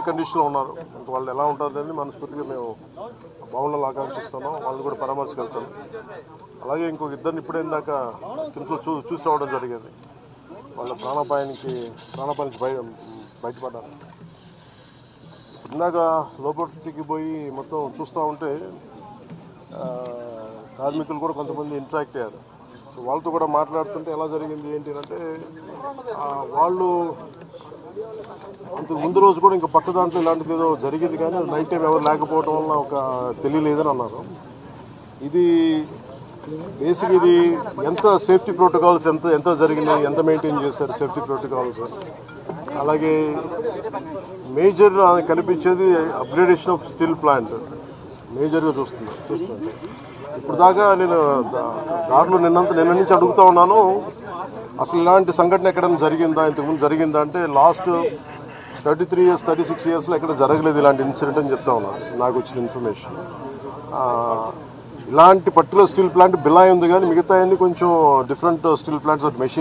కండిషన్లో ఉన్నారు. వాళ్ళు ఎలా ఉంటారని మనస్ఫూర్తిగా మేము బాగుండాలని ఆకాంక్షిస్తున్నాం. వాళ్ళని కూడా పరామర్శకెళ్తాం. అలాగే ఇంకొక ఇద్దరిని ఇప్పుడేందాక తిరుపతిలో చూసి రావడం జరిగింది. వాళ్ళ ప్రాణాపాయానికి బయటపడ్డారు. ఇందాక లోపలికి పోయి మొత్తం చూస్తూ ఉంటే కార్మికులు కూడా కొంతమంది ఇంటరాక్ట్ అయ్యారు. సో వాళ్ళతో కూడా మాట్లాడుతుంటే ఎలా జరిగింది ఏంటి అంటే వాళ్ళు అంతకు ముందు రోజు కూడా ఇంకా పక్క దాంట్లో ఇలాంటిది ఏదో జరిగింది, కానీ అది నైట్ టైం ఎవరు లేకపోవడం వల్ల ఒక తెలియలేదని అన్నారు. ఇది బేసిక్ ఇది ఎంత సేఫ్టీ ప్రోటోకాల్స్ ఎంత జరిగినాయి, ఎంత మెయింటైన్ చేశారు సేఫ్టీ ప్రోటోకాల్స్. అలాగే మేజర్ కనిపించేది అప్గ్రేడేషన్ ఆఫ్ స్టీల్ ప్లాంట్ మేజర్గా చూస్తున్నాను. ఇప్పుడు దాకా నేను దారిలో నిన్న నుంచి అడుగుతూ ఉన్నాను, అసలు ఇలాంటి సంఘటన ఎక్కడైనా జరిగిందా, ఇంతకుముందు జరిగిందా అంటే లాస్ట్ 33 years 36 yearsలో ఎక్కడ జరగలేదు ఇలాంటి ఇన్సిడెంట్ అని చెప్తా ఉన్నాను. నాకు వచ్చిన ఇన్ఫర్మేషన్ ఇలాంటి పర్టికులర్ స్టీల్ ప్లాంట్ బిలాయ్ ఉంది, కానీ మిగతా అన్ని కొంచెం డిఫరెంట్ స్టీల్ ప్లాంట్స్ మెషిన్